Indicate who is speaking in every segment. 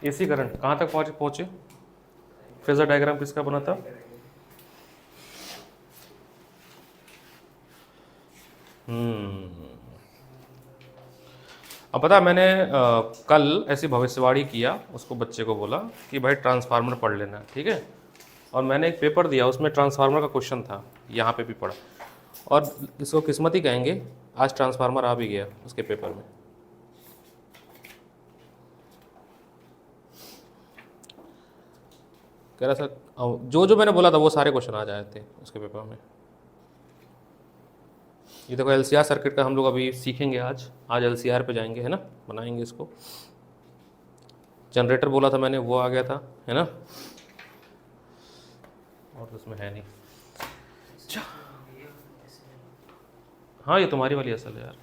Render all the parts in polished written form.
Speaker 1: AC current कहाँ तक पहुँचे? फेजर डायग्राम किसका बना था? अब पता मैंने कल ऐसी भविष्यवाणी किया, उसको बच्चे को बोला कि भाई ट्रांसफार्मर पढ़ लेना, ठीक है। और मैंने एक पेपर दिया, उसमें ट्रांसफार्मर का क्वेश्चन था, यहाँ पे भी पढ़ा, और इसको किस्मत ही कहेंगे, आज ट्रांसफार्मर आ भी गया उसके पेपर में। कह रहा था जो जो मैंने बोला था वो सारे क्वेश्चन आ जाए थे उसके पेपर में। ये देखो एलसीआर सर्किट का हम लोग अभी सीखेंगे, आज एलसीआर पे जाएंगे, है ना, बनाएंगे इसको। जनरेटर बोला था मैंने, वो आ गया था, है ना, और तो उसमें है नहीं। हाँ ये तुम्हारी वाली असल है यार,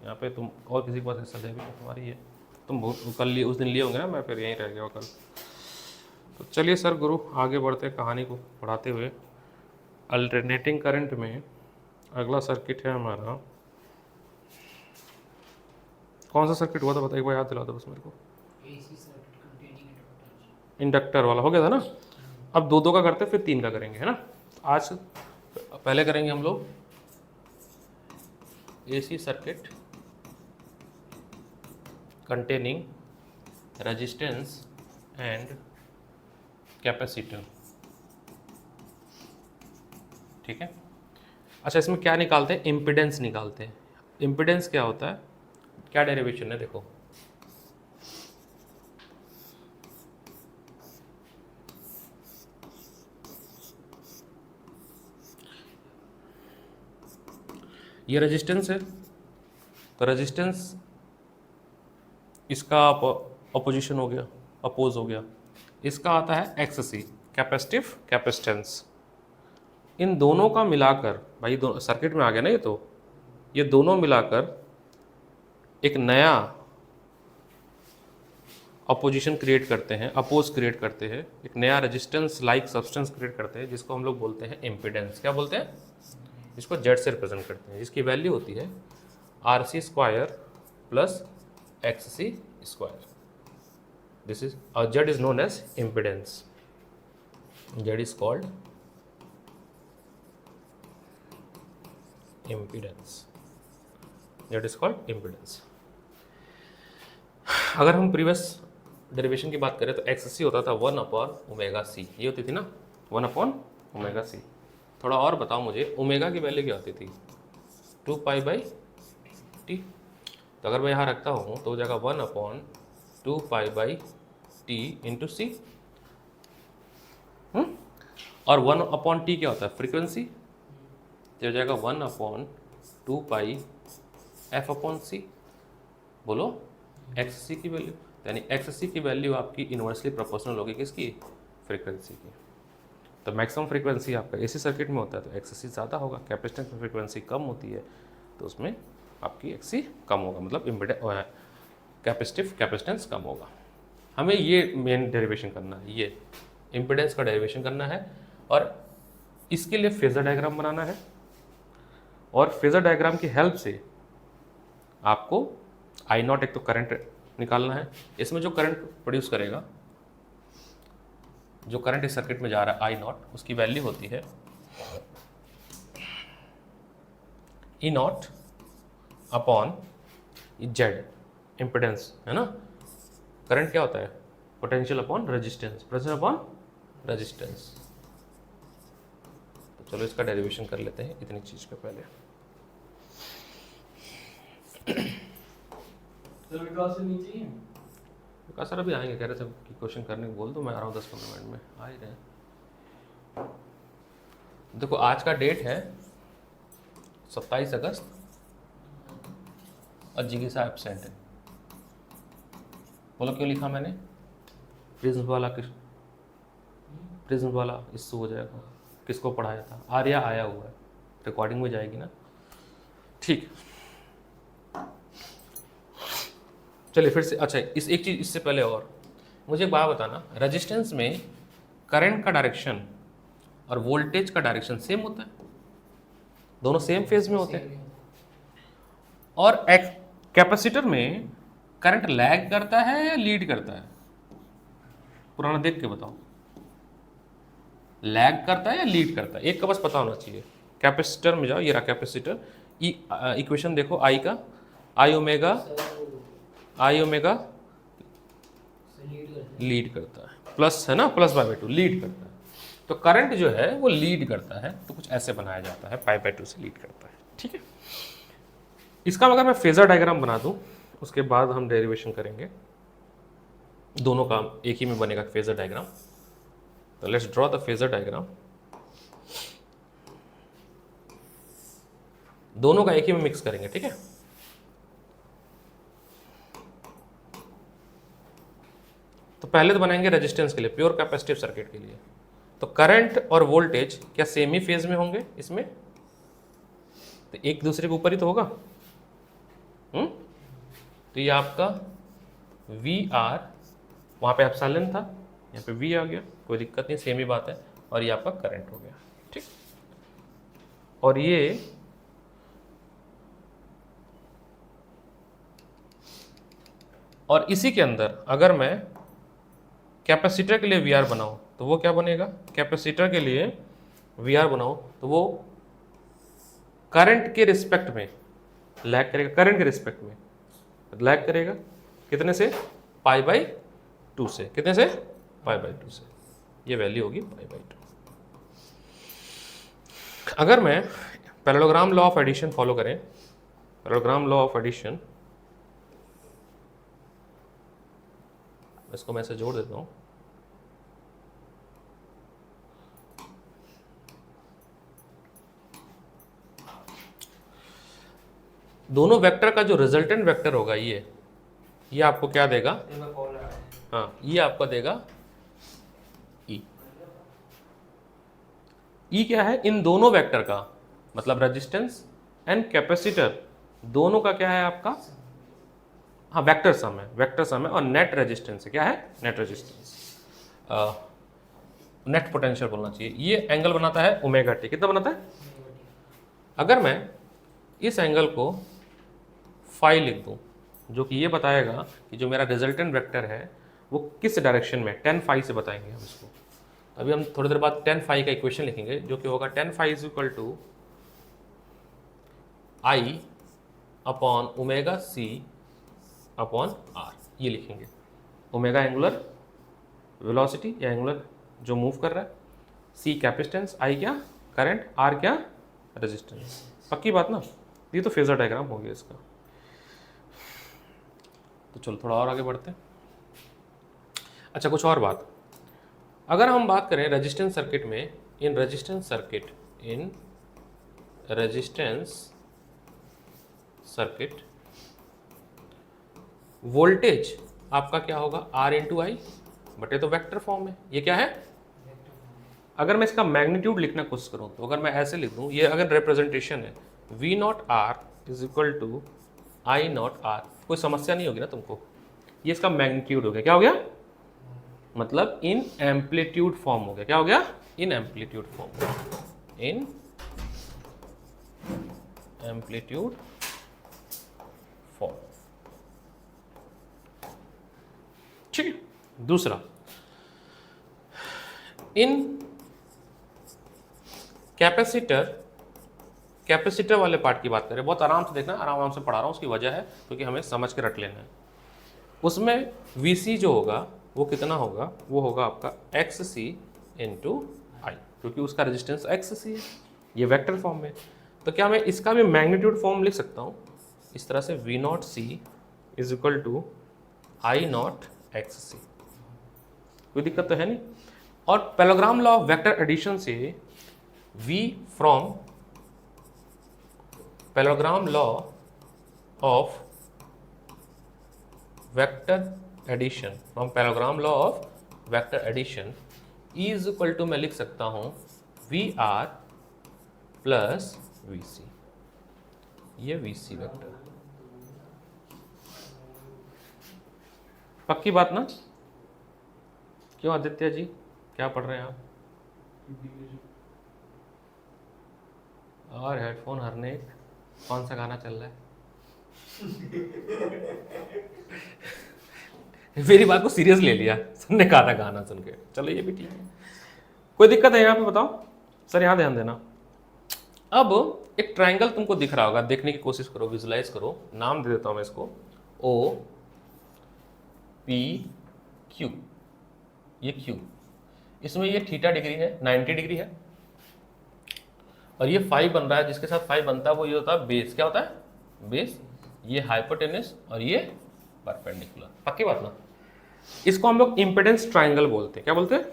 Speaker 1: यहाँ पे तुम और किसी के पास असल है भी तुम्हारी है, तुम कल लिए उस दिन लिए होंगे ना, मैं फिर यहीं रह गया कल। तो चलिए सर गुरु आगे बढ़ते कहानी को पढ़ाते हुए। अल्टरनेटिंग करंट में अगला सर्किट है हमारा, कौन सा सर्किट हुआ था बता, एक बार याद दिला दो बस मेरे को। इंडक्टर वाला हो गया था ना। अब दो का करते फिर 3 का करेंगे, है ना। आज पहले करेंगे हम लोग AC circuit containing resistance and capacitor, ठीक है। अच्छा इसमें क्या निकालते हैं? इम्पिडेंस निकालते हैं। इम्पिडेंस क्या होता है, क्या डेरिवेशन है देखो, ये रेजिस्टेंस है, तो रेजिस्टेंस इसका अपोजिशन हो गया, अपोज हो गया। इसका आता है एक्ससी, कैपेसिटिव कैपेसिटेंस। इन दोनों का मिलाकर, भाई दो सर्किट में आ गया ना ये, तो ये दोनों मिलाकर एक नया अपोजिशन क्रिएट करते हैं, अपोज क्रिएट करते हैं, एक नया रेजिस्टेंस लाइक सब्सटेंस क्रिएट करते हैं, जिसको हम लोग बोलते हैं इम्पिडेंस। क्या बोलते हैं? इसको जेड से रिप्रेजेंट करते हैं, जिसकी वैल्यू होती है RC square plus XC square. This is Z is known as impedance, Z is called impedance, Z is called impedance. अगर हम प्रीवियस डेरिवेशन की बात करें तो XC होता था 1/ωc, ये होती थी ना 1/ωc। थोड़ा और बताओ मुझे, ओमेगा की वैल्यू क्या होती थी? 2π/t। तो अगर मैं यहाँ रखता हूँ तो हो जाएगा 1/2π/t इंटू सी। और 1/t क्या होता है? फ्रीक्वेंसी। तो हो जाएगा 1/2πf/c। बोलो XC की वैल्यू, यानी XC की वैल्यू आपकी इन्वर्सली प्रोपोर्शनल होगी किसकी? फ्रीक्वेंसी की। तो मैक्सिमम फ्रीक्वेंसी आपका एसी सर्किट में होता है तो XC ज़्यादा होगा, कैपेसिटेंस में फ्रीक्वेंसी कम होती है तो उसमें आपकी XC कम होगा, मतलब कैपेसिटिव कैपेसिटेंस कम होगा। हमें ये मेन डेरिवेशन करना है, ये इम्पिडेंस का डेरिवेशन करना है, और इसके लिए फेजर डायग्राम बनाना है, और फेजर डायग्राम की हेल्प से आपको I0 एक तो करंट निकालना है, इसमें जो करंट प्रोड्यूस करेगा, जो करंट इस सर्किट में जा रहा है I0, उसकी वैल्यू होती है E0 अपॉन जेड, इम्पिडेंस है ना। करंट क्या होता है? Potential upon resistance, potential upon resistance. तो चलो इसका डेरिवेशन कर लेते हैं इतनी चीज के पहले। विकास सर अभी आएंगे, कह रहे थे कि क्वेश्चन करने को बोल दो, मैं आ रहा हूँ 10-15 मिनट में, आ ही रहे। देखो आज का डेट है 27 अगस्त और जिज्ञासा एब्सेंट है। बोलो क्यों लिखा मैंने? प्रिज्म वाला इश्यू हो जाएगा। किसको पढ़ाया था? आर्या आया हुआ है, रिकॉर्डिंग में जाएगी ना। ठीक, चलिए फिर से। अच्छा इस एक चीज़ इससे पहले और मुझे एक बात बताना, रेजिस्टेंस में करंट का डायरेक्शन और वोल्टेज का डायरेक्शन सेम होता है? दोनों सेम फेज में होते हैं। और कैपेसिटर में करंट लैग करता है या लीड करता है? पुराना देख के बताओ, लैग करता है या लीड करता है, एक का बस पता होना चाहिए। कैपेसिटर में जाओ, ये रहा कैपेसिटर, इक्वेशन देखो आई का, आई ओमेगा लीड करता है, प्लस है ना, प्लस बाय 2 लीड करता है। तो करंट जो है वो लीड करता है, तो कुछ ऐसे बनाया जाता है, पाई बाय 2 से लीड करता है, ठीक है। इसका अगर मैं फेजर डायग्राम बना दूं, उसके बाद हम डेरिवेशन करेंगे, दोनों का एक ही में बनेगा फेजर डायग्राम। तो let's draw the phasor diagram, दोनों का एक ही में मिक्स करेंगे, ठीक है। तो पहले तो बनाएंगे रेजिस्टेंस के लिए, प्योर कैपेसिटिव सर्किट के लिए। तो करंट और वोल्टेज क्या सेम ही फेज में होंगे इसमें, तो एक दूसरे के ऊपर ही तो होगा। तो ये आपका वी आर, वहां पे एप्सिलॉन था, यहाँ पे वी आ गया, कोई दिक्कत नहीं, सेम ही बात है। और ये आपका करंट हो गया, ठीक। और ये और इसी के अंदर अगर मैं कैपेसिटर के लिए वी आर बनाऊं तो वो क्या बनेगा, कैपेसिटर के लिए वी आर बनाऊं तो वो करंट के रिस्पेक्ट में लैग करेगा, करंट के रिस्पेक्ट में लैग करेगा, कितने से, पाई बाय 2 से, कितने से, पाई बाय 2 से, ये वैल्यू होगी पाई बाय 2। अगर मैं parallelogram law of addition follow करें, पैरेललोग्राम लॉ ऑफ एडिशन, इसको मैं ऐसे जोड़ देता हूं, दोनों वेक्टर का जो रिजल्टेंट वेक्टर होगा ये आपको क्या देगा, हाँ ये आपको देगा ई क्या है, इन दोनों वेक्टर का मतलब रेजिस्टेंस एंड कैपेसिटर दोनों का क्या है आपका, हाँ वेक्टर सम है, वेक्टर सम है। और नेट रेजिस्टेंस है, क्या है, नेट रेजिस्टेंस, नेट पोटेंशियल बोलना चाहिए। ये एंगल बनाता है ओमेगा टी, कितना बनाता है, अगर मैं इस एंगल को फाई लिख दूं, जो कि ये बताएगा कि जो मेरा रिजल्टेंट वेक्टर है वो किस डायरेक्शन में, 10 फाई से बताएंगे हम इसको। अभी हम थोड़ी देर बाद 10 फाई का इक्वेशन लिखेंगे, जो कि होगा 10 phi is equal to I upon omega C upon R, ये लिखेंगे। ओमेगा एंगुलर वेलोसिटी या एंगुलर जो मूव कर रहा है, सी कैपेसिटेंस, आई क्या करंट, आर क्या रेजिस्टेंस। पक्की बात ना, ये तो फेजर डायग्राम हो गया इसका। तो चलो थोड़ा और आगे बढ़ते हैं। अच्छा कुछ और बात, अगर हम बात करें रेजिस्टेंस सर्किट में, इन रेजिस्टेंस सर्किट वोल्टेज आपका क्या होगा, आर इंटू आई, बट ये तो वेक्टर फॉर्म है, ये क्या है, अगर मैं इसका मैग्नीट्यूड लिखना कोशिश करूं तो अगर मैं ऐसे लिख दूं, ये अगर रिप्रेजेंटेशन है, V not R is equal to I naught R, कोई समस्या नहीं होगी ना तुमको, ये इसका मैग्नीट्यूड हो गया, क्या हो गया, मतलब इन एम्पलीट्यूड फॉर्म हो गया, क्या हो गया, in amplitude form, in amplitude form, ठीक है। दूसरा, इन कैपेसिटर वाले पार्ट की बात करें, बहुत आराम से देखना, आराम से पढ़ा रहा हूँ, उसकी वजह है क्योंकि हमें समझ के रट लेना है। उसमें VC जो होगा वो कितना होगा, वो होगा आपका XC इंटू आई, क्योंकि उसका रेजिस्टेंस XC है, ये वेक्टर फॉर्म में। तो क्या मैं इसका भी मैग्नीट्यूड फॉर्म लिख सकता हूँ इस तरह से, V not C is equal to I naught XC, कोई दिक्कत तो है नहीं। और parallelogram law of vector addition से V from parallelogram law of vector addition, from parallelogram law of vector addition is equal to, मैं लिख सकता हूं VR प्लस VC, ये VC वेक्टर, पक्की बात ना। क्यों आदित्य जी, क्या पढ़ रहे हैं आप, और हेडफोन हरने, कौन सा गाना चल रहा है मेरी बात को सीरियस ले लिया, सबने कहा था गाना सुन के। चलो ये भी ठीक है, कोई दिक्कत है यहाँ पे बताओ सर, यहाँ ध्यान देना। अब एक ट्राइंगल तुमको दिख रहा होगा, देखने की कोशिश करो, विजुलाइज करो। नाम दे देता हूँ मैं इसको ओ पी क्यू, ये क्यू, इसमें ये थीटा डिग्री है 90 डिग्री है, और ये फाई बन रहा है, जिसके साथ फाई बनता है वो ये होता है बेस। क्या होता है? बेस। ये हाइपोटेनस और ये परपेंडिकुलर। पक्की बात ना? इसको हम लोग इम्पिडेंस ट्राइंगल बोलते हैं। क्या बोलते हैं?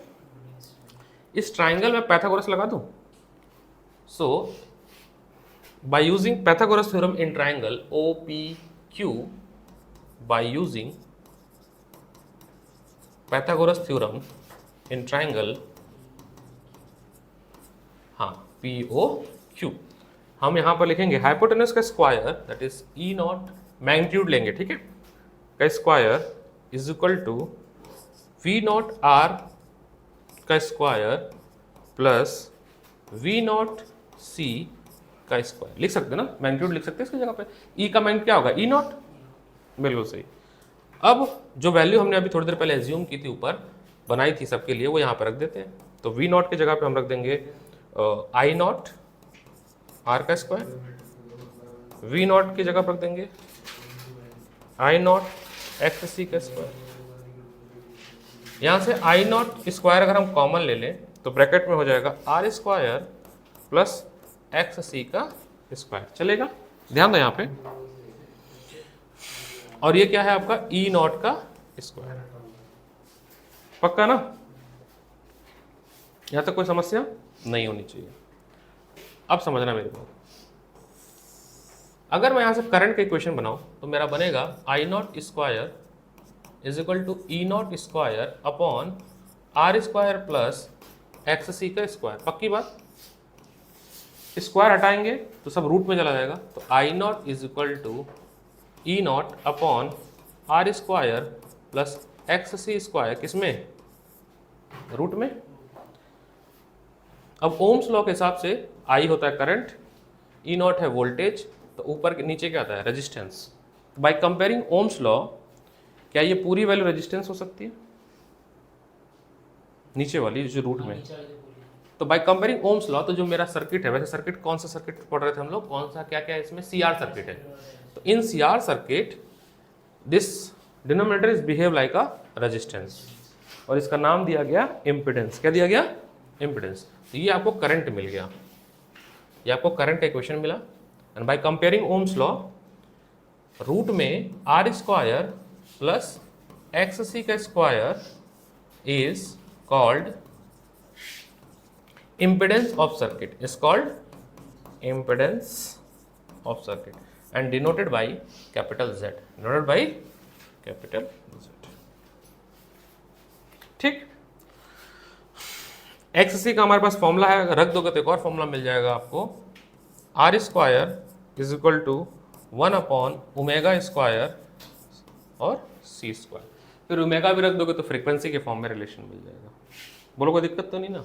Speaker 1: इस ट्राइंगल में पैथागोरस लगा दूं। So by using Pythagoras theorem in triangle OPQ, by using Pythagoras theorem in triangle, हाँ POQ, हम यहां पर लिखेंगे हाइपोटेनस का square that is E not, magnitude लेंगे, ठीक है, का square is equal to V not R का square plus V not C का स्क्वायर। लिख सकते हैं ना, मैग्नीट्यूड लिख सकते हैं इसकी जगह पे। E का मैग्नीट्यूड क्या होगा? E नॉट, बिल्कुल सही। अब जो वैल्यू हमने अभी थोड़ी देर पहले एज्यूम की थी, ऊपर बनाई थी सबके लिए, वो यहाँ पर रख देते हैं। तो V नॉट की जगह पे हम रख देंगे I नॉट R का स्क्वायर, V नॉट की जगह पर रख देंगे I नॉट XC का स्क्वायर। यहाँ से I नॉट स्क्वायर अगर हम कॉमन ले लें तो ब्रैकेट में हो जाएगा R स्क्वायर प्लस XC का स्क्वायर। चलेगा? ध्यान दो यहाँ पे। और ये क्या है आपका? E नॉट का स्क्वायर। पक्का ना? यहाँ तक कोई समस्या नहीं होनी चाहिए। अब समझना मेरे को, अगर मैं यहाँ से करंट का इक्वेशन बनाऊं तो मेरा बनेगा I naught square is equal to E naught square upon R square plus XC का स्क्वायर। पक्की बात? स्क्वायर हटाएंगे तो सब रूट में चला जाएगा, तो I naught is equal to E naught upon R square plus XC square, किसमें? रूट में। अब ओम्स लॉ के हिसाब से I होता है करंट, E नॉट है वोल्टेज, तो ऊपर के नीचे क्या आता है? Resistance. Bye comparing Ohm's law, क्या ये पूरी वैल्यू रेजिस्टेंस हो सकती है? नीचे वाली जो रूट में। तो बाय कंपेयरिंग ओम्स लॉ, तो जो मेरा सर्किट है, वैसे सर्किट कौन सा सर्किट पढ़ रहे थे हम लोग? कौन सा क्या क्या है इसमें? CR सर्किट है। तो इन CR circuit this denominator is behave like a resistance, और इसका नाम दिया गया इम्पिडेंस। क्या दिया गया? इम्पिडेंस। तो ये आपको करंट मिल गया, ये आपको करंट का इक्वेशन मिला। And by comparing Ohm's law, root में R स्क्वायर प्लस XC का square is called impedance of circuit, is called impedance of circuit and denoted by capital Z, denoted by capital Z। ठीक, XC का हमारे पास formula है, अगर रख दोगे तो एक और फॉर्मूला मिल जाएगा आपको, R square is equal to 1 upon omega square और C स्क्वायर। फिर ओमेगा भी रख दोगे तो फ्रीक्वेंसी के फॉर्म में रिलेशन मिल जाएगा। बोलो कोई दिक्कत तो नहीं ना?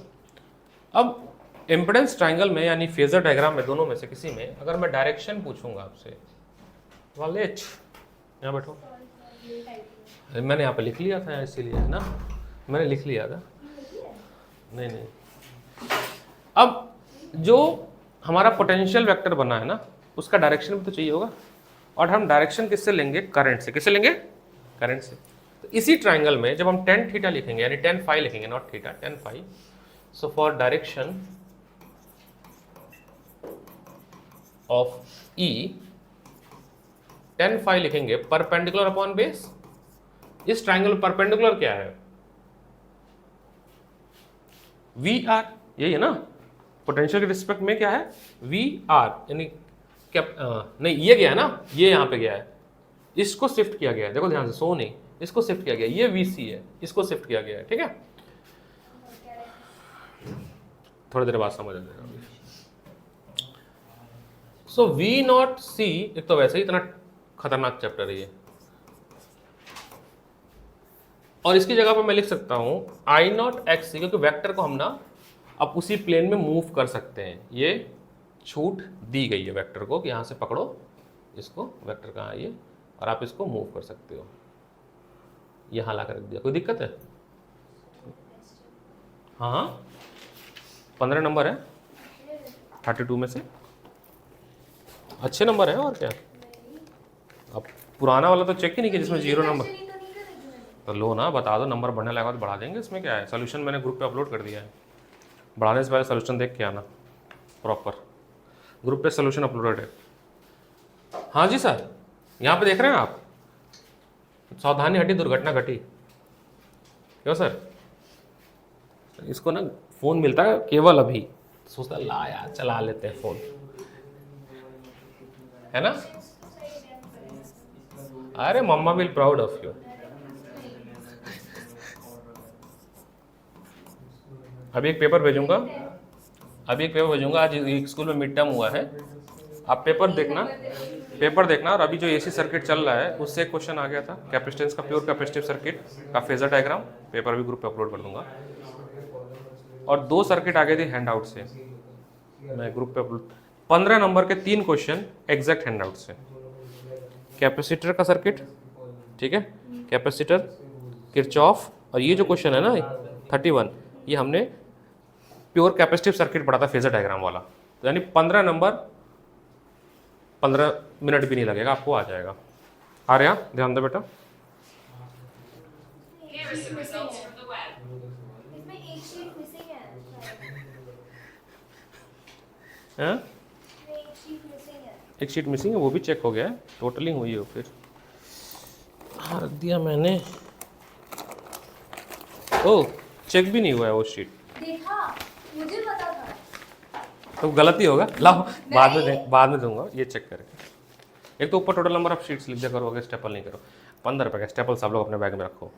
Speaker 1: अब इम्पिडेंस ट्राइंगल में यानी फेजर डायग्राम में, दोनों में से किसी में अगर मैं डायरेक्शन पूछूंगा आपसे, वालेच यहाँ बैठो, मैंने यहाँ पे लिख लिया था इसीलिए, है ना, मैंने लिख लिया था। नहीं नहीं, अब जो हमारा पोटेंशियल वेक्टर बना है ना, उसका डायरेक्शन भी तो चाहिए होगा, और हम डायरेक्शन किससे लेंगे? करंट से। किससे लेंगे? करंट से। तो इसी ट्राइंगल में जब हम tan थीटा लिखेंगे, यानी tan फाई लिखेंगे, not theta, tan phi, so for direction of E, tan phi लिखेंगे परपेंडिकुलर अपॉन बेस। इस ट्राइंगल में परपेंडिकुलर क्या है? VR, यही है ना, पोटेंशियल के रिस्पेक्ट में क्या है? VR, यानी क्या नहीं, ये गया है ना, ये यहाँ पे गया है, इसको शिफ्ट किया गया है, देखो ध्यान से, सो नहीं, इसको शिफ्ट किया गया, ये VC है, इसको शिफ्ट किया गया है, ठीक है। थोड़ी देर बाद समझ आ जाएगा। सो V नॉट C, एक तो वैसे ही इतना खतरनाक चैप्टर है ये, और इसकी जगह पर मैं लिख सकता हूं I नॉट XC, क्योंकि वेक्टर को हम ना अब उसी प्लेन में मूव कर सकते हैं। ये छूट दी गई है वेक्टर को कि यहां से पकड़ो इसको, वेक्टर कहाँ है ये, और आप इसको मूव कर सकते हो। यहाँ ला कर रख दिया, कोई दिक्कत है? हाँ 15 नंबर है 32 में से, अच्छे नंबर है और क्या। अब पुराना वाला तो चेक ही नहीं किया जिसमें 0 नंबर, तो लो ना, बता दो, नंबर बढ़ने लगा तो बढ़ा देंगे, इसमें क्या है। सोल्यूशन मैंने ग्रुप पे अपलोड कर दिया है, बढ़ाने से पहले सोल्यूशन देख के आना प्रॉपर, ग्रुप पे सोल्यूशन अपलोडेड है। हाँ जी सर, यहाँ पे देख रहे हैं आप, सावधानी हटी दुर्घटना घटी, क्यों सर? इसको ना फोन मिलता है केवल अभी, सोचता ला यार चला लेते हैं फोन, है ना। अरे मम्मा विल प्राउड ऑफ यू। अभी एक पेपर भेजूंगा, आज एक स्कूल में मिड टर्म हुआ है, आप पेपर देखना और अभी जो एसी सर्किट चल रहा है उससे एक क्वेश्चन आ गया था, कैपेसिटेंस का, प्योर कैपेसिटिव सर्किट का फेजर डायग्राम, पेपर भी ग्रुप पे अपलोड कर दूंगा। और 2 सर्किट आ गए थे हैंड आउट से, मैं ग्रुप पे अपलोड, 15 नंबर के 3 क्वेश्चन एग्जैक्ट हैंड आउट से, कैपेसिटर का सर्किट, ठीक है, कैपेसिटर, किरचॉफ, और ये जो क्वेश्चन है ना 31, ये हमने प्योर कैपेसिटिव सर्किट पढ़ा था फेजर डायग्राम वाला, तो यानी 15 नंबर 15 मिनट भी नहीं लगेगा, आपको आ जाएगा। आ रहा, ध्यान दो बेटा। एक शीट मिसिंग है, वो भी चेक हो गया है, टोटलिंग हुई है फिर, हाँ रख दिया मैंने, ओ चेक भी नहीं हुआ है वो शीट, देखा मुझे पता था, तो गलती होगा, लाओ बाद में दूंगा, ये चेक करके। एक तो ऊपर टोटल नंबर ऑफ शीट्स लिख दिया करो, अगर स्टेपल नहीं करो, 15 रुपये का स्टेपल सब लोग अपने बैग में रखो,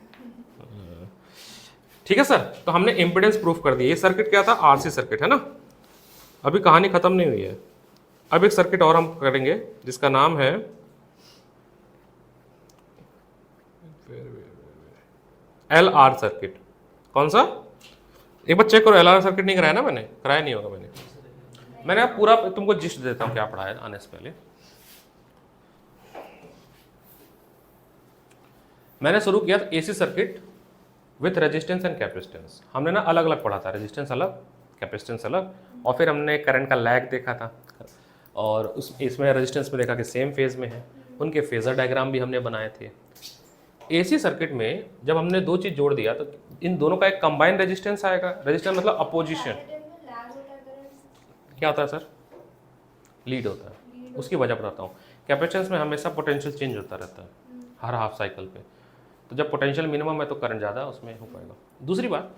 Speaker 1: ठीक है सर। तो हमने इम्पिडेंस प्रूफ कर दिया, ये सर्किट क्या था, आरसी सर्किट है ना, अभी कहानी खत्म नहीं हुई है, अब एक सर्किट और हम करेंगे जिसका नाम है LR सर्किट। कौन सा? एक बार चेक करो, LR सर्किट नहीं कराया ना मैंने, कराया नहीं होगा मैंने आप पूरा तुमको जिस्ट देता हूं क्या पढ़ाया आने से पहले। मैंने शुरू किया AC circuit with resistance and capacitance, हमने ना अलग अलग पढ़ा था, रेजिस्टेंस अलग, कैपेसिटेंस अलग, और फिर हमने करंट का लैग देखा था, और इसमें रेजिस्टेंस में देखा कि सेम फेज में है, उनके फेजर डायग्राम भी हमने बनाए थे। एसी सर्किट में जब हमने 2 चीज जोड़ दिया तो इन दोनों का एक कंबाइन रेजिस्टेंस आएगा, रेजिस्टेंस मतलब अपोजिशन, क्या होता है सर? लीड होता है, उसकी वजह बताता हूँ। कैपेसिटेंस में हमेशा पोटेंशियल चेंज होता रहता है हर हाफ साइकिल पे, तो जब पोटेंशियल मिनिमम है तो करंट ज़्यादा उसमें हो पाएगा। दूसरी बात,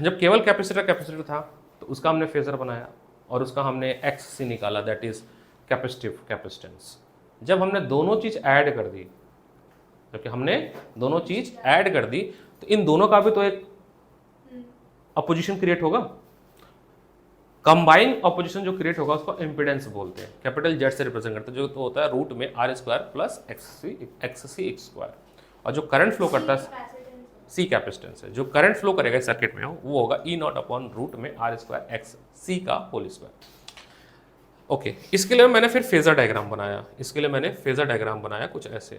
Speaker 1: जब केवल कैपेसिटर था तो उसका हमने फेजर बनाया और उसका हमने एक्स निकाला, दैट इज कैपेसिटिव कैपेसिटेंस। जब हमने दोनों चीज़ ऐड कर दी, जबकि हमने दोनों चीज़ ऐड कर दी तो इन दोनों का भी तो एक अपोजिशन क्रिएट होगा, कंबाइन अपोजिशन जो क्रिएट होगा उसको इम्पिडेंस बोलते हैं, कैपिटल जेड से रिप्रेजेंट करते हैं, जो तो होता है रूट में R² प्लस XC², और जो करंट फ्लो करता है सी कैपेसिटेंस है, जो करंट फ्लो करेगा सर्किट में वो होगा E0 अपॉन रूट में R² XC का होल स्क्वायर। ओके, इसके लिए मैंने फिर फेजर डायग्राम बनाया, कुछ ऐसे,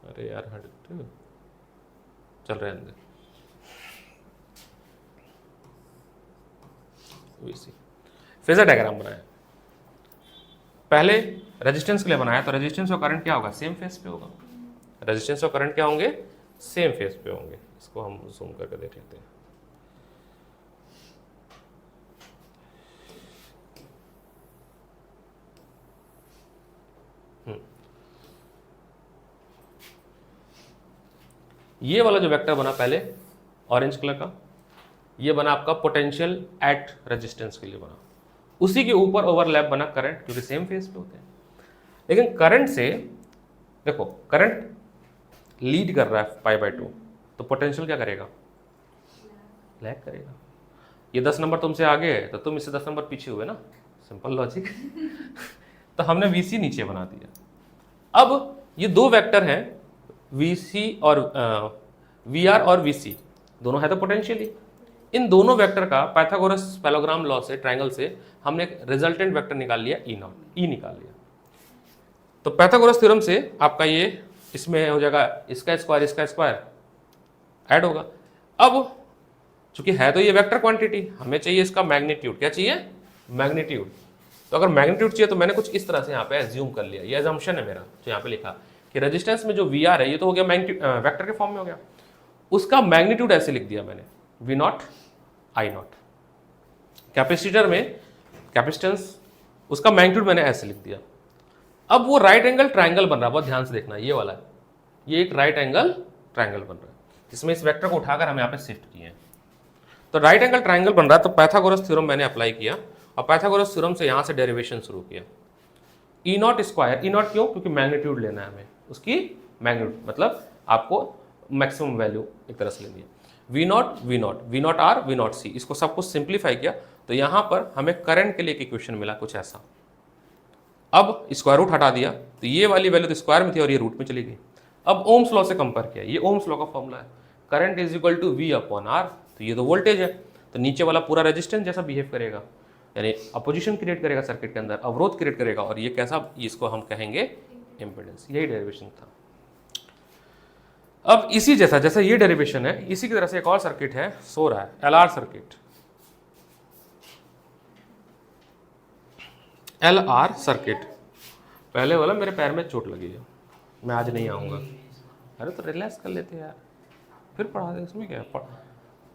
Speaker 1: अरे यार हट चल रहे अंदर, फेजर डायग्राम बनाया, पहले रेजिस्टेंस के लिए बनाया, तो रेजिस्टेंस और करंट क्या होगा, सेम फेज पे होगा, रेजिस्टेंस और करंट क्या होंगे, सेम फेज पे होंगे। इसको हम जूम करके देख लेते हैं। ये वाला जो वेक्टर बना पहले ऑरेंज कलर का, ये बना आपका पोटेंशियल एट रेजिस्टेंस के लिए बना, उसी के ऊपर ओवरलैप बना करंट, क्योंकि सेम फेज पे होते हैं। लेकिन करंट से देखो, करंट लीड कर रहा है π/2, तो पोटेंशियल क्या करेगा, लैग करेगा। ये 10 नंबर तुमसे आगे है तो तुम इससे 10 नंबर पीछे हुए ना, सिंपल लॉजिक। तो हमने VC नीचे बना दिया। अब ये 2 वेक्टर हैं, VC और VR और VC, दोनों है तो पोटेंशियली। इन दोनों वेक्टर का पाइथागोरस पैराग्राम लॉ से, ट्रायंगल से हमने एक रिजल्टेंट वेक्टर निकाल लिया, E0, E निकाल लिया। तो पाइथागोरस थ्योरम से आपका ये इसमें हो जाएगा इसका स्क्वायर ऐड होगा। अब चूंकि है तो ये वेक्टर क्वांटिटी, हमें चाहिए इसका मैग्नीट्यूड। क्या चाहिए? मैग्नीट्यूड। तो अगर मैग्नीट्यूड चाहिए तो मैंने कुछ इस तरह से यहाँ पे एज्यूम कर लिया, ये एजम्पशन है मेरा जो यहाँ पे लिखा कि रेजिस्टेंस में जो वी आर है ये तो हो गया वेक्टर के फॉर्म में हो गया, उसका मैग्नीट्यूड ऐसे लिख दिया मैंने V naught I naught. Capacitor में कैपेसिटेंस उसका मैग्नीट्यूड मैंने ऐसे लिख दिया। अब वो राइट एंगल ट्राइंगल बन रहा है, बहुत ध्यान से देखना, ये वाला है, ये एक राइट एंगल ट्राइंगल बन रहा है जिसमें इस वेक्टर को उठाकर हम यहाँ पे शिफ्ट किए हैं। तो राइट एंगल ट्राइंगल बन रहा है, तो पाइथागोरस थ्योरम मैंने अप्लाई किया और पाइथागोरस थ्योरम से यहाँ से डेरिवेशन शुरू किया। ई नॉट स्क्वायर, ई नॉट क्यों? क्योंकि मैग्नीट्यूड लेना है हमें, उसकी मैग्नीट्यूड मतलब आपको मैक्सिमम वैल्यू एक तरह से लेनी है। V not R, V not C, इसको सब कुछ सिंप्लीफाई किया तो यहाँ पर हमें करंट के लिए एक इक्वेशन मिला कुछ ऐसा। अब स्क्वायर रूट हटा दिया तो ये वाली वैल्यू तो स्क्वायर में थी और ये रूट में चली गई। अब ओम्स लॉ से कंपेयर किया, ये ओम्स लॉ का फॉर्मूला है, current is equal to V upon R, तो ये तो वोल्टेज है, तो नीचे वाला पूरा रेजिस्टेंस जैसा बिहेव करेगा, यानी अपोजिशन क्रिएट करेगा सर्किट के अंदर, अवरोध क्रिएट करेगा, और ये कैसा, इसको हम कहेंगे इम्पीडेंस। यही डेरिवेशन था। अब इसी जैसा जैसा ये डेरिवेशन है, इसी की तरह से एक और सर्किट है सो रहा है, एलआर सर्किट। एलआर सर्किट, पहले वाला मेरे पैर में चोट लगी है, मैं आज नहीं आऊँगा। अरे तो रिलैक्स कर लेते यार, फिर पढ़ा दे, इसमें क्या है,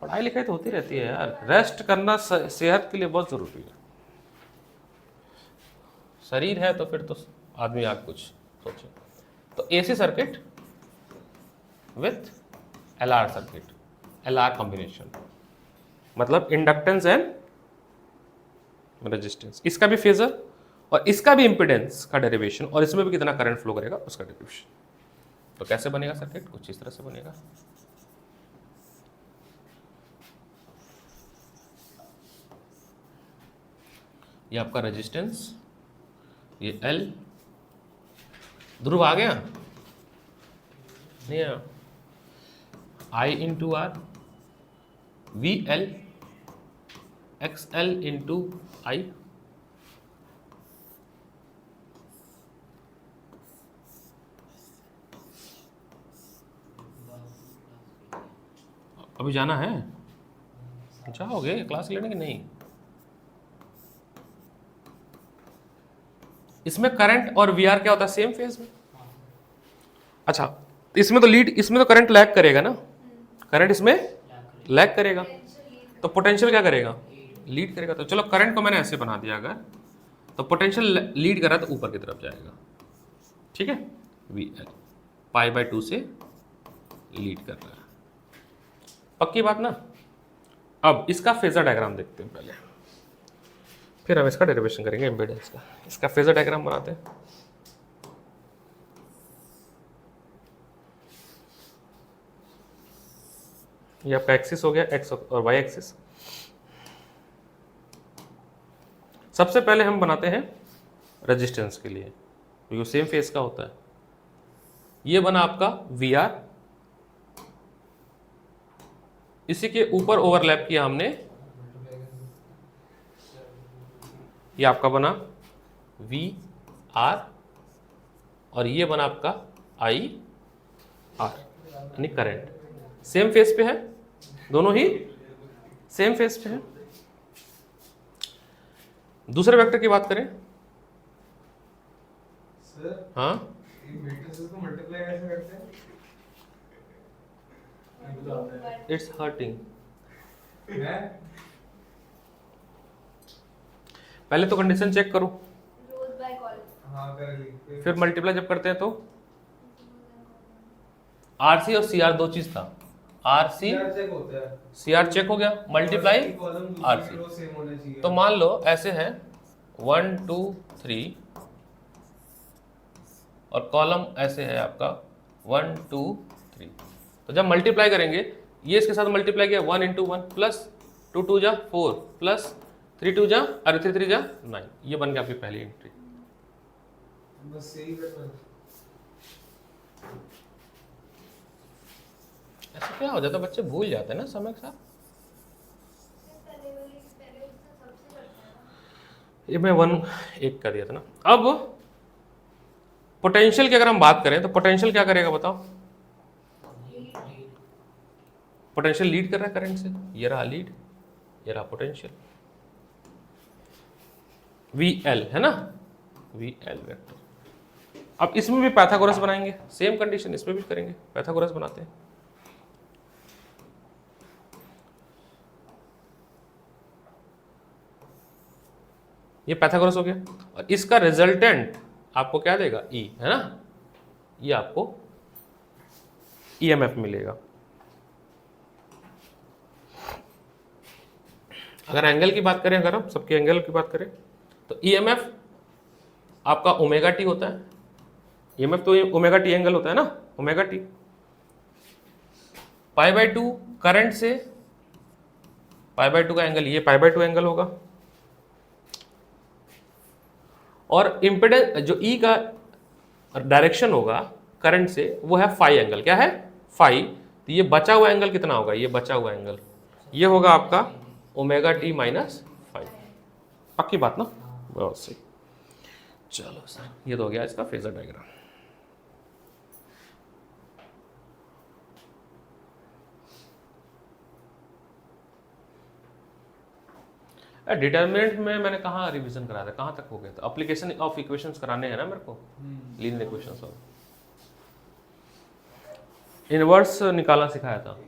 Speaker 1: पढ़ाई लिखाई तो होती रहती है यार, रेस्ट करना सेहत के लिए बहुत ज़रूरी है। शरीर है तो फिर तो आदमी आगे कुछ सोचे। तो AC circuit with LR circuit, LR combination मतलब इंडक्टेंस एंड रेजिस्टेंस, इसका भी फेजर और इसका भी इंपिडेंस का डेरिवेशन, और इसमें भी कितना करंट फ्लो करेगा उसका डेरिवेशन। तो कैसे बनेगा सर्किट? कुछ इस तरह से बनेगा। ये आपका रेजिस्टेंस, ये L, ध्रुव आ गया नहीं आया, I into R, V L X L into I, अभी जाना है? जाओगे क्लास लेने की नहीं? इसमें करंट और वी आर क्या होता है? सेम फेज में। अच्छा, इसमें तो लीड, इसमें तो करंट लैग करेगा ना, करंट इसमें लैग करेगा, तो पोटेंशियल क्या करेगा? लीड करेगा। तो चलो करंट को मैंने ऐसे बना दिया अगर, तो पोटेंशियल लीड कर रहा है तो ऊपर की तरफ जाएगा, ठीक है, वी एल π/2 से लीड कर रहा है, पक्की बात ना। अब इसका फेजर डायग्राम देखते हैं पहले, फिर हम इसका डेरिवेशन करेंगे इम्पीडेंस का। इसका फेजर डायग्राम बनाते हैं। ये आपका एक्सिस हो गया, एक्स और वाई एक्सिस। सबसे पहले हम बनाते हैं रेजिस्टेंस के लिए, क्योंकि सेम फेस का होता है। ये बना आपका वी आर, इसी के ऊपर ओवरलैप किया हमने, ये आपका बना वी आर, और ये बना आपका आई आर, यानी करंट सेम फेस पे है, दोनों ही सेम फेस पे है। दूसरे वेक्टर की बात करें सर, हाँ इट्स हर्टिंग। पहले तो कंडीशन चेक करो, फिर मल्टीप्लाई जब करते हैं तो आरसी और सीआर दो चीज था, आरसी सीआर चेक हो गया, मल्टीप्लाई आरसी। तो मान लो ऐसे है 1 2 3 और कॉलम ऐसे है आपका 1 2 3। तो जब मल्टीप्लाई करेंगे, ये इसके साथ मल्टीप्लाई किया 1 × 1 प्लस 2 2 जा 4 प्लस 3 2 जा, अरे 3 3 जा 9, ये बन गया आपकी पहली एंट्री। बस यही ऐसा क्या हो जाता है, बच्चे भूल जाते हैं ना समय के साथ। ये मैं 1 1 कर दिया था ना। अब पोटेंशियल की अगर हम बात करें तो पोटेंशियल क्या करेगा बताओ? पोटेंशियल लीड कर रहा है करंट से, ये रहा लीड, ये रहा पोटेंशियल, VL है ना, VL वेक्टर। अब इसमें भी पाइथागोरस बनाएंगे, सेम कंडीशन इसमें भी करेंगे, पाइथागोरस बनाते हैं। ये पाइथागोरस हो गया, और इसका रिजल्टेंट आपको क्या देगा? E है ना, ये आपको EMF मिलेगा। अगर एंगल की बात करें, अगर हम सबके एंगल की बात करें तो EMF आपका ओमेगा टी होता है। EMF तो ओमेगा टी एंगल होता है ना, ओमेगा टी। π/2 करंट से π/2 का एंगल, ये π/2 एंगल होगा। और इम्पिडेंस जो E का डायरेक्शन होगा करंट से, वो है फाई एंगल। क्या है? फाई। तो ये बचा हुआ एंगल कितना होगा? ये बचा हुआ एंगल ये होगा आपका ओमेगा टी माइनस फाइव। पक्की बात ना? बहुत सही। चलो सर, ये तो हो गया इसका फेजर डायग्राम। डिटर्मिनेंट में मैंने कहाँ रिवीजन कराया था, कहाँ तक हो गया था? एप्लीकेशन ऑफ इक्वेशंस कराने हैं ना मेरे को, लीनियर इक्वेशंस और इनवर्स निकालना सिखाया था।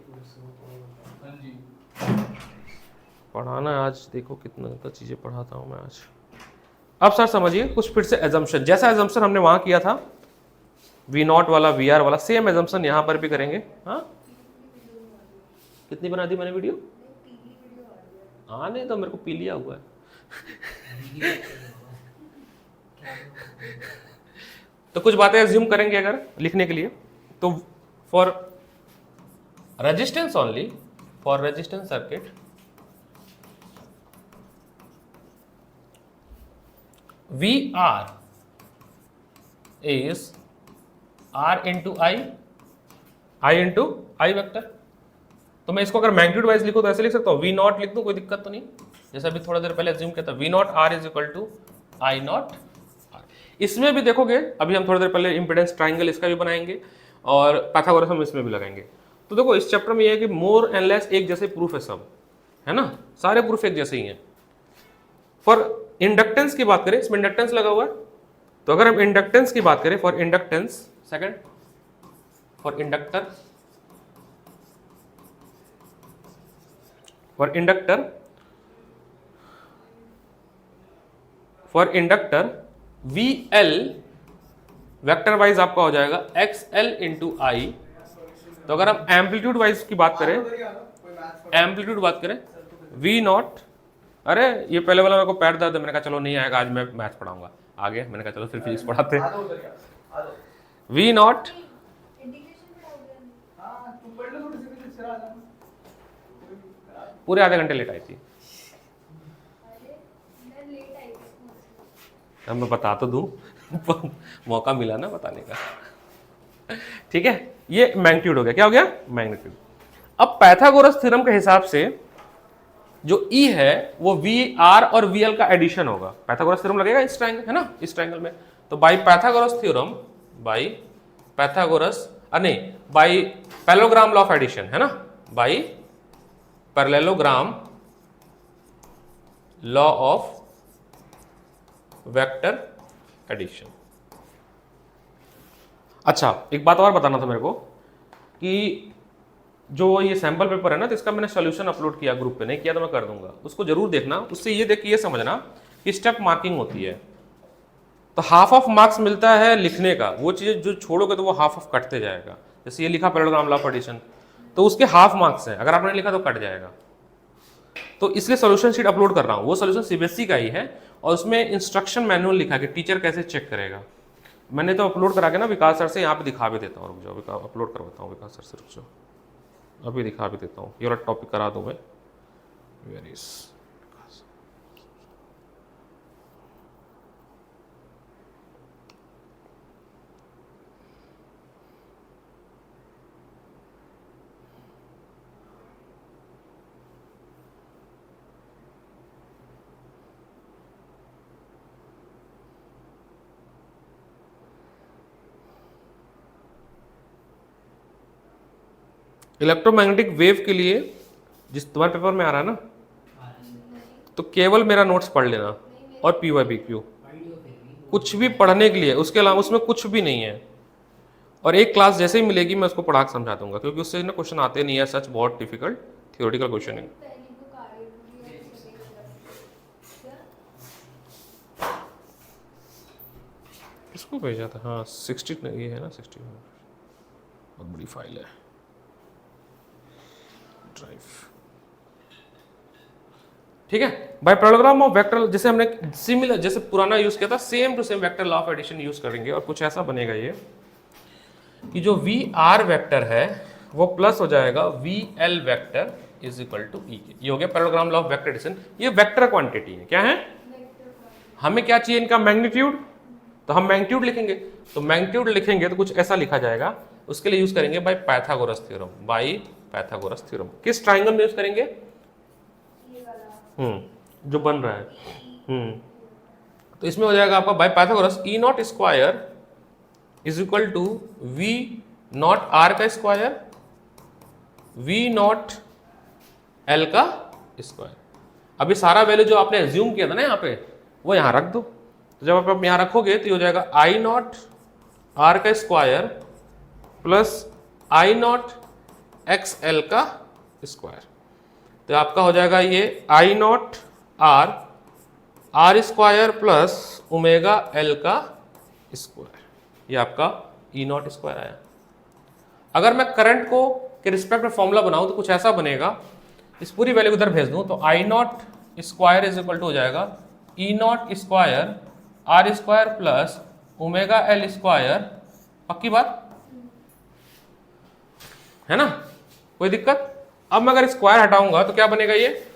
Speaker 1: पढ़ाना आज देखो कितना तो चीजें पढ़ाता हूँ मैं आज। अब सर समझिए कुछ फिर से एजम्पशन, जैसा एजम्पशन हमने वहां किया था V0 वाला VR वाला, सेम एजम्पशन यहां पर भी करेंगे। हाँ, कितनी बना दी मैंने वीडियो? हाँ, नहीं तो मेरे को पी लिया हुआ है। तो कुछ बातें एज्यूम करेंगे अगर लिखने के लिए, तो for resistance only, for resistance circuit VR is R into I into I vector. तो मैं इसको अगर मैग्नीट्यूड वाइज लिखूं तो ऐसे लिख सकता हूँ, V0 लिख दूं, कोई दिक्कत तो नहीं। जैसा अभी थोड़ा देर पहले एज्यूम किया था, V0 R is equal to I0 R। इसमें भी देखोगे, अभी हम थोड़ी देर पहले इंपेडेंस ट्राइंगल इसका भी बनाएंगे और पाइथागोरस हम इसमें भी लगाएंगे। तो देखो इस चैप्टर में ये है कि मोर एंड लेस एक जैसे प्रूफ है सब, है ना, सारे प्रूफ एक जैसे ही हैं। फॉर इंडक्टेंस की बात करें, इसमें इंडक्टेंस लगा हुआ है, तो अगर हम इंडक्टेंस की बात करें, for inductance second, for inductor, for inductor, for inductor VL vector wise आपका हो जाएगा XL इंटू I। तो अगर हम एम्पलीट्यूड वाइज की बात करें, एम्पलीट्यूड बात करें V0, अरे ये पहले वाला मेरे को पैर दर्द है, मैंने कहा चलो नहीं आएगा आज मैं मैथ्स पढ़ाऊंगा, आ गया, मैंने कहा चलो फिर फिजिक्स पढ़ाते हैं। V0 पूरे आधे घंटे लेट आई थी, अब मैं बता तो दूं, मौका मिला ना बताने का। ठीक है, ये मैग्नीट्यूड हो गया। क्या हो गया? मैग्नीट्यूड। अब पाइथागोरस थ्योरम के हिसाब से जो E है वो VR और VL का एडिशन होगा। पाइथागोरस थ्योरम लगेगा इस ट्रायंगल, है ना, इस ट्रायंगल में। तो by Pythagoras theorem, by Pythagoras नहीं, by parallelogram law of addition, है ना, by parallelogram law of vector addition. अच्छा, एक बात और बताना था मेरे को कि जो ये सैंपल पेपर है ना, तो इसका मैंने सॉल्यूशन अपलोड किया ग्रुप पे, नहीं किया तो मैं कर दूंगा, उसको जरूर देखना। उससे ये देख के ये समझना कि स्टेप मार्किंग होती है, तो हाफ ऑफ मार्क्स मिलता है लिखने का, वो चीज़ जो छोड़ोगे तो वो हाफ ऑफ कटते जाएगा। जैसे ये लिखा पैरेललोग्राम लॉ ऑफ एडिशन, तो उसके हाफ मार्क्स हैं, अगर आपने लिखा तो कट जाएगा। तो इसलिए सॉल्यूशन शीट अपलोड कर रहा हूँ, वो सॉल्यूशन CBSE का ही है और उसमें इंस्ट्रक्शन मैनुअल लिखा है कि टीचर कैसे चेक करेगा। मैंने तो अपलोड करा के ना विकास सर से यहाँ पे दिखा भी देता हूँ, रुक जाओ, अपलोड करवाता हूँ विकास सर से, रुक जाओ अभी दिखा भी देता हूँ, ये वाला टॉपिक करा दूँ मैं। वेयर इज इलेक्ट्रोमैग्नेटिक वेव के लिए जिस तुम्हारे पेपर में आ रहा है ना, तो केवल मेरा नोट्स पढ़ लेना और PYBQ, कुछ भी पढ़ने के लिए, उसके अलावा उसमें कुछ भी नहीं है। और एक क्लास जैसे ही मिलेगी मैं उसको पढ़ा के समझा दूंगा, क्योंकि उससे ना क्वेश्चन आते नहीं है सच, बहुत डिफिकल्ट थियोरेटिकल क्वेश्चन है। किसको भेजा था? हाँ 60, ये है ना 60, बहुत बड़ी फाइल है ड्राइव। ठीक है, बाय पैरेललोग्राम ऑफ वेक्टर, जैसे हमने सिमिलर, जैसे पुराना यूज किया था, same to same vector law of addition use करेंगे। और कुछ ऐसा बनेगा ये कि जो VR वेक्टर है वो प्लस हो जाएगा VL vector is equal to E के। ये हो गया parallelogram law of vector addition. ये वेक्टर क्वांटिटी है, क्या है? हमें क्या चाहिए? इनका मैग्नीट्यूड। तो हम मैग्नीट्यूड लिखेंगे, तो मैग्नीट्यूड लिखेंगे तो कुछ ऐसा लिखा जाएगा। उसके लिए यूज करेंगे bye Pythagoras theorem. By Pythagoras theorem किस ट्राइंगल में यूज करेंगे? जो बन रहा है। तो इसमें हो जाएगा आपका by Pythagoras E naught square is equal to V not R का स्क्वायर V नॉट L का स्क्वायर। अभी सारा वैल्यू जो आपने एज्यूम किया था ना यहाँ पे, वो यहाँ रख दो। तो जब आप यहाँ रखोगे तो ये हो जाएगा I नॉट R का square plus I not XL का स्क्वायर। तो आपका हो जाएगा ये I not R square plus omega L का स्क्वायर। ये आपका E नॉट स्क्वायर आया। अगर मैं करंट को के रिस्पेक्ट में फॉर्मूला बनाऊं तो कुछ ऐसा बनेगा, इस पूरी वैल्यू उधर भेज दूं तो I naught square is equal to हो जाएगा E naught square R square plus omega L square. पक्की बात है ना? कोई दिक्कत? अब मैं अगर स्क्वायर हटाऊंगा तो क्या बनेगा? ये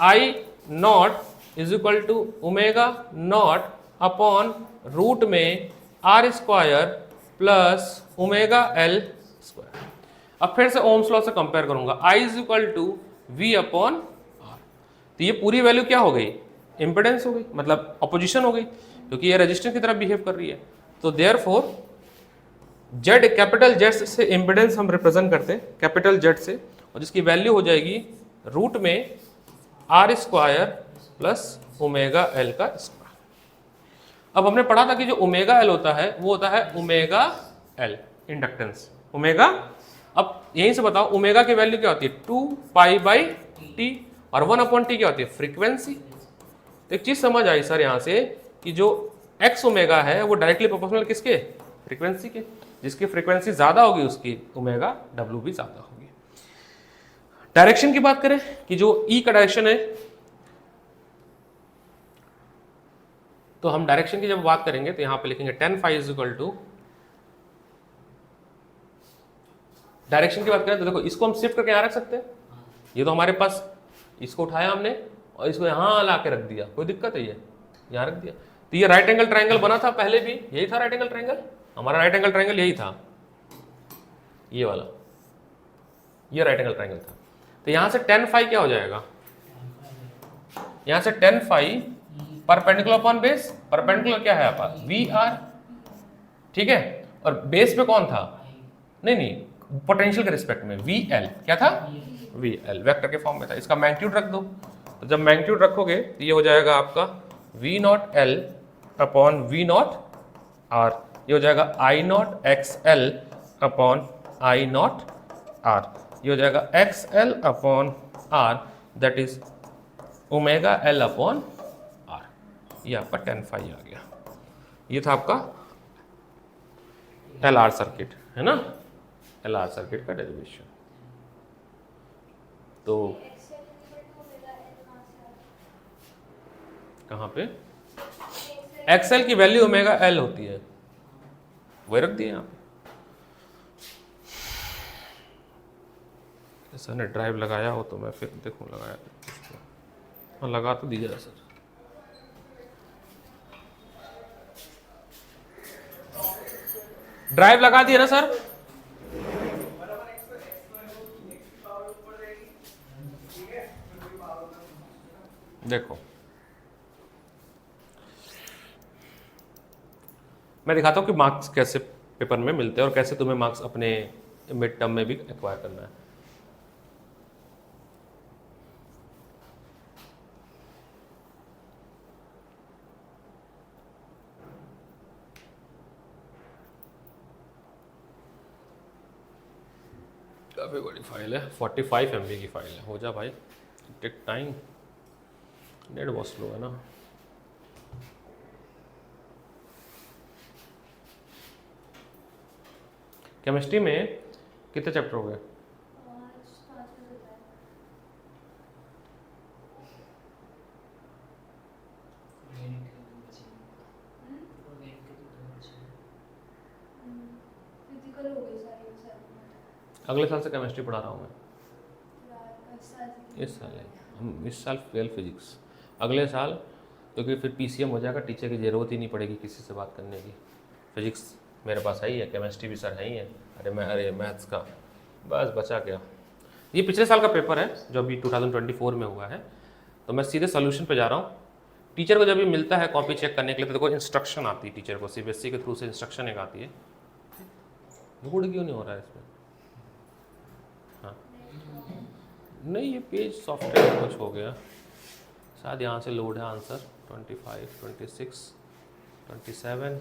Speaker 1: I naught is equal to omega naught upon root में R square plus omega L square. अब फिर से ओम्स लॉ से कंपेयर करूंगा, I is equal to V upon R। तो ये पूरी वैल्यू क्या हो गई? इंपेडेंस हो गई, मतलब अपोजिशन हो गई, क्योंकि ये रेजिस्टेंस की तरह बिहेव कर रही है। तो देयरफॉर Z, कैपिटल Z से इंपेडेंस हम रिप्रेजेंट करते हैं, कैपिटल Z से, और जिसकी वैल्यू हो जाएगी रूट में R square plus omega L का स्क्वायर। अब हमने पढ़ा था कि जो ओमेगा L होता है वो होता है ओमेगा L इंडक्टेंस ओमेगा। अब यहीं से बताओ ओमेगा की वैल्यू क्या होती है? 2 पाई बाई टी, और 1 अपॉन टी क्या होती है? फ्रीक्वेंसी। तो एक चीज समझ आई सर यहाँ से कि जो एक्स ओमेगा है वो डायरेक्टली प्रोपोर्शनल किसके? फ्रीक्वेंसी के। जिसकी फ्रीक्वेंसी ज्यादा होगी उसकी ओमेगा डब्ल्यू भी ज्यादा होगी। डायरेक्शन की बात करें कि जो ई का डायरेक्शन है, तो हम डायरेक्शन की जब बात करेंगे तो यहां पे लिखेंगे tan phi is equal to, direction की बात करें तो देखो इसको हम शिफ्ट करके यहां रख सकते हैं। ये तो हमारे पास, इसको उठाया हमने और इसको यहां ला के रख दिया, कोई दिक्कत है? ये यहां रख दिया। तो ये राइट एंगल ट्राइंगल बना था पहले भी, यही था राइट एंगल ट्राइंगल। हमारा राइट एंगल ट्राइंगल यही था, ये वाला, ये राइट एंगल ट्राइंगल था। तो यहां से tan phi क्या हो जाएगा? यहां से tan phi perpendicular upon base, perpendicular क्या है आपका? VR, ठीक है, और बेस पे कौन था? नहीं, पोटेंशियल के रिस्पेक्ट में VL, क्या था? VL वेक्टर के फॉर्म में था। इसका मैग्नीट्यूड रख दो, तो जब मैग्नीट्यूड रखोगे तो ये हो जाएगा आपका V naught L upon V not R। ये हो जाएगा I not XL upon I not R। ये हो जाएगा XL upon R, that is omega L upon R। ये आपका tan phi आ गया। ये था आपका LR सर्किट, है ना? LR सर्किट का डेरिवेशन। तो कहाँ पे XL की वैल्यू ओमेगा L होती है, वही रख दिए यहाँ पे। सर ने ड्राइव लगाया हो तो मैं फिर देखूँ लगाया, हाँ लगा तो दीजिए सर। ड्राइव लगा दिया ना सर? देखो मैं दिखाता हूँ कि मार्क्स कैसे पेपर में मिलते हैं और कैसे तुम्हें मार्क्स अपने मिड टर्म में भी एक्वायर करना है। काफ़ी बड़ी फाइल है, 45 MB की फाइल है। हो जा भाई, टेक टाइम, नेट बहुत स्लो है ना। केमिस्ट्री में कितने चैप्टर हो गए? अगले साल से केमिस्ट्री पढ़ा रहा हूँ मैं, इस साल है, हम इस साल फेल फिजिक्स, अगले साल क्योंकि फिर PCM हो जाएगा, टीचर की ज़रूरत ही नहीं पड़ेगी किसी से बात करने की। फिजिक्स मेरे पास है ही है, केमिस्ट्री भी सर है ही है, अरे मैथ्स का बस बचा क्या। ये पिछले साल का पेपर है जो अभी 2024 में हुआ है, तो मैं सीधे सोल्यूशन पे जा रहा हूँ। टीचर को जब भी मिलता है कॉपी चेक करने के लिए तो देखो इंस्ट्रक्शन आती है टीचर को, CBSE के थ्रू से इंस्ट्रक्शन एक आती है। गुड क्यों नहीं हो रहा है इसमें? हाँ नहीं, ये पेज सॉफ्टवेयर में कुछ हो गया शायद, यहाँ से लोड है आंसर 25, 26, 27,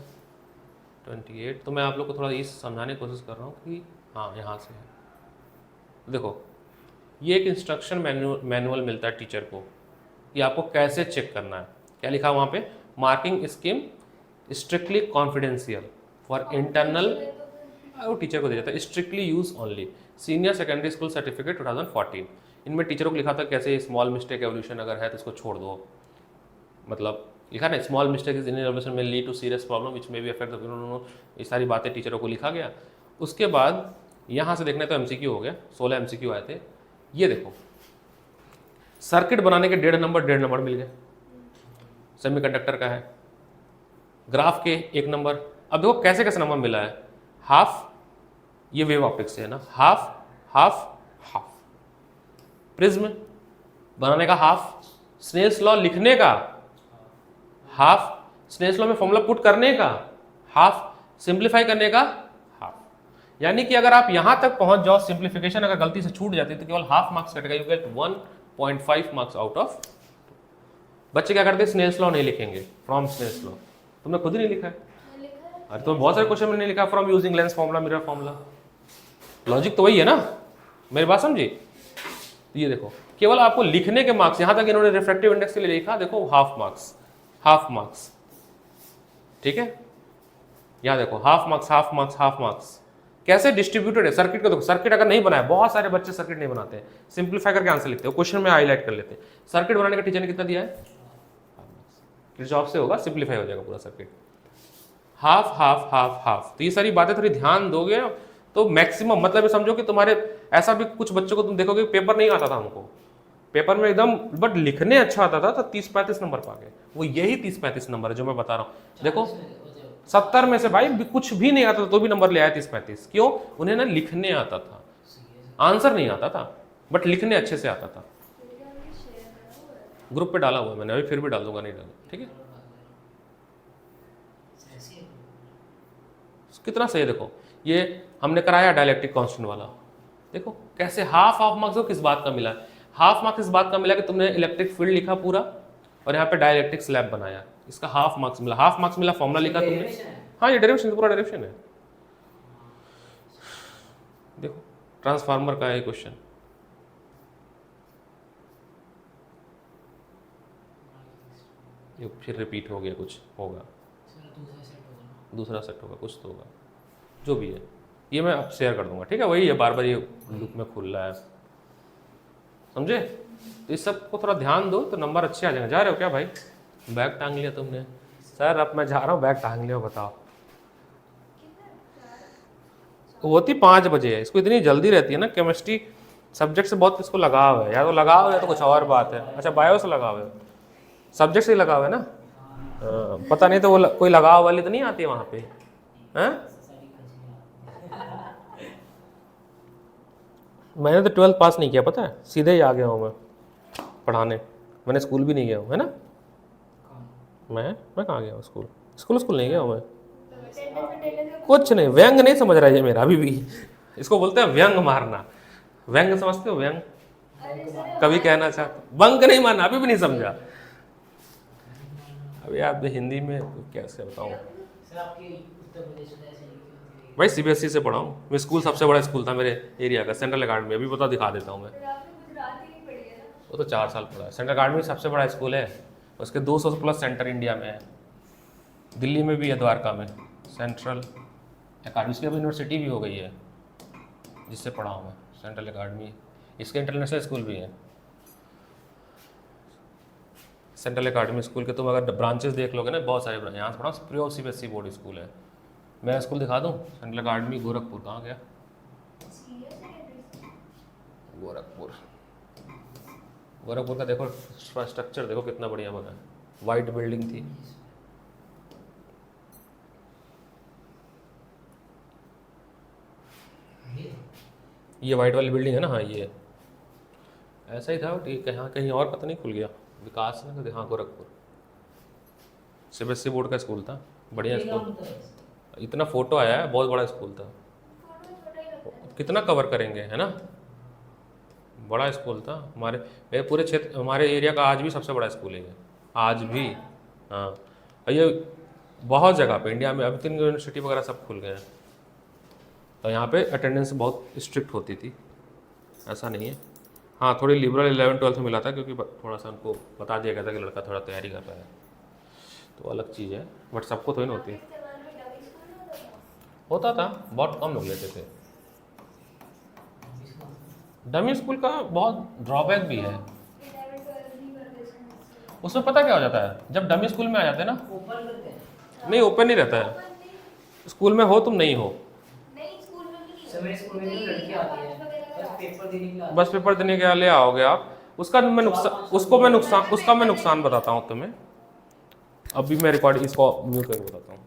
Speaker 1: 28। तो मैं आप लोग को थोड़ा ये समझाने की कोशिश कर रहा हूँ कि हाँ यहाँ से है। देखो ये एक इंस्ट्रक्शन मैनुअल मिलता है टीचर को कि आपको कैसे चेक करना है। क्या लिखा वहाँ पे? Marking scheme strictly confidential for internal, वो टीचर को दिया जाता है, strictly use only, senior secondary school certificate 2014। इनमें टीचरों को लिखा था कैसे स्मॉल मिस्टेक एवोल्यूशन अगर है तो इसको छोड़ दो, मतलब लिखा ना small mistake is in evolution में lead to serious problem which में भी अफेक्ट द, ये सारी बातें टीचरों को लिखा गया। उसके बाद यहाँ से देखने तो MCQ हो गया, 16 MCQ आए थे। ये देखो सर्किट बनाने के 1.5 नंबर मिल गए, सेमीकंडक्टर का है, ग्राफ के 1 नंबर। अब देखो कैसे कैसे नंबर मिला है, हाफ, ये वेव ऑप्टिक्स से है ना, हाफ हाफ हाफ, प्रिज्म बनाने का हाफ, स्नेल्स लॉ लिखने का हाफ, स्नेल्स लॉ में फॉर्मूला पुट करने का हाफ, सिंप्लीफाई करने का हाफ। यानी कि अगर आप यहां तक पहुंच जाओ, सिंप्लीफिकेशन अगर गलती से छूट जाती है तो केवल हाफ मार्क्स कटेगा, you get 1.5 marks out of. बच्चे क्या करते हैं, स्नेल्स लॉ नहीं लिखेंगे, फ्रॉम स्नेल्स लॉ, तुमने खुद ही नहीं लिखा है। अरे तो बहुत सारे क्वेश्चन में नहीं लिखा from using lens formula, mirror formula, logic तो वही है ना, मेरी बात समझी। तो ये देखो केवल आपको लिखने के मार्क्स, यहां तक इन्होंने रिफ्रैक्टिव इंडेक्स के लिए लिखा, देखो हाफ मार्क्स, हाफ मार्क्स, ठीक है। यहां देखो half marks half marks half marks, कैसे डिस्ट्रीब्यूटेड है। सर्किट को देखो, सर्किट अगर नहीं बनाया, बहुत सारे बच्चे सर्किट नहीं बनाते हैं, सिंप्लीफाई करके आंसर लिखते हो, क्वेश्चन में हाईलाइट कर लेते हैं। सर्किट बनाने का टीचर ने कितना दिया है, किरचॉफ से होगा, सिंप्लीफाई हो जाएगा पूरा circuit, half half half half. तो ये सारी बातें थोड़ी ध्यान दोगे तो मैक्सिमम, मतलब ये समझो कि तुम्हारे, ऐसा भी कुछ बच्चों को तुम देखोगे पेपर नहीं आता था हमको, पेपर में एकदम बट लिखने अच्छा आता था तो 30-35 नंबर पा गए। वो यही 30-35 नंबर है जो मैं बता रहा हूँ। देखो 70 में से भाई कुछ भी नहीं आता था तो भी नंबर ले आया 30-35, क्यों? उन्हें ना लिखने आता था, आंसर नहीं आता था बट लिखने अच्छे से आता था। ग्रुप पे डाला हुआ है मैंने, अभी फिर भी डाल दूंगा, नहीं डालूंगा, ठीक है। कितना सही है, देखो ये हमने कराया डायलेक्ट्रिक कांस्टेंट वाला, देखो कैसे हाफ हाफ मार्क्स किस बात का मिला, हाफ मार्क्स इस बात का मिला कि तुमने इलेक्ट्रिक फील्ड लिखा पूरा और यहाँ पे डायलेक्ट्रिक स्लैब बनाया, इसका हाफ मार्क्स मिला। हाफ मार्क्स मिला, फॉर्मूला लिखा तुमने, हाँ ये डेरिवेशन, पूरा डेरिवेशन है। देखो ट्रांसफार्मर का है क्वेश्चन, ये फिर रिपीट हो गया, कुछ होगा, दूसरा सेट होगा, कुछ तो होगा, जो भी है ये मैं अब शेयर कर दूंगा, ठीक है। वही है, बार बार ये लूप में खुल रहा है, समझे। तो इस सब को थोड़ा ध्यान दो तो नंबर अच्छे आ जाएंगे। जा रहे हो क्या भाई, बैग टांग लिया तुमने? सर अब मैं जा रहा हूँ, बैग टांग लिया, बताओ। होती 5 बजे है, इसको इतनी जल्दी रहती है ना, केमिस्ट्री सब्जेक्ट से बहुत इसको लगाव है, या तो लगाव है तो कुछ और बात है। अच्छा बायो से लगाव है, सब्जेक्ट से ही लगाव है ना, पता नहीं तो वो कोई लगाव वाली तो नहीं आती है वहाँ पे, हैं? मैंने तो 12th पास नहीं किया, पता है, सीधे ही आ गया हूँ मैं पढ़ाने, मैंने स्कूल भी नहीं गया हूँ, है ना। मैं कहाँ गया हूँ स्कूल नहीं गया हूँ मैं, कुछ नहीं, व्यंग नहीं समझ रहा है ये मेरा अभी भी, इसको बोलते हैं व्यंग मारना। व्यंग समझते हो? व्यंग कभी कहना चाहते, बंक नहीं मारना, अभी भी नहीं समझा। अभी आप हिंदी में कैसे बताऊँ भाई, सीबीएसई से पढ़ा हूँ मैं। स्कूल सबसे बड़ा स्कूल था मेरे एरिया का, सेंट्रल अकेडमी। अभी बता दिखा देता हूँ मैं। वो तो 4 साल पढ़ा है। सेंट्रल अकेडमी सबसे बड़ा स्कूल है, उसके 200 प्लस सेंटर इंडिया में है। दिल्ली में भी है, द्वारका में सेंट्रल अकेडमी। इसकी अब यूनिवर्सिटी भी हो गई है जिससे पढ़ा हूँ मैं, सेंट्रल अकेडमी। इसके इंटरनेशनल स्कूल भी हैं सेंट्रल अकेडमी स्कूल के। तुम अगर ब्रांचेस देख लोगे ना, बहुत सारे यहाँ से पढ़ा, प्योर सीबीएसई बोर्ड स्कूल है। मैं स्कूल दिखा दूँ? Central academy Gorakhpur. कहाँ गया? गोरखपुर। गोरखपुर का देखो स्ट्रक्चर, देखो कितना बढ़िया बना है। वाइट बिल्डिंग थी। ये वाइट वाली बिल्डिंग है ना, हाँ ये ऐसा ही था। ठीक है, हाँ कहीं और पता नहीं खुल गया विकास नगर। हाँ गोरखपुर सीबीएसई बोर्ड का स्कूल था, बढ़िया स्कूल। इतना फोटो आया है, बहुत बड़ा स्कूल था। कितना कवर करेंगे, है ना? बड़ा स्कूल था। हमारे मेरे पूरे क्षेत्र, हमारे एरिया का आज भी सबसे बड़ा स्कूल है ये, आज भी। हाँ, ये बहुत जगह पे इंडिया में, अभी 3 यूनिवर्सिटी वगैरह सब खुल गए हैं। तो यहाँ पे अटेंडेंस बहुत स्ट्रिक्ट होती थी, ऐसा नहीं है। हाँ, थोड़ी लिबरल 11-12 में मिला था, क्योंकि थोड़ा सा उनको बता दिया गया था कि लड़का थोड़ा तैयारी कर रहा है, तो अलग चीज़ है। बट सबको थोड़ी ना होती है। होता था, बहुत कम लोग लेते थे। डमी स्कूल का बहुत ड्रॉबैक भी है। उसमें पता क्या हो जाता है, जब डमी स्कूल में आ जाते हैं ना, नहीं ओपन नहीं रहता है। स्कूल में हो तुम नहीं हो, बस पेपर देने के लिए आओगे आप। उसका मैं नुकसान बताता हूँ तुम्हें। अभी मैं रिकॉर्ड इसको म्यूट करके बताता हूँ।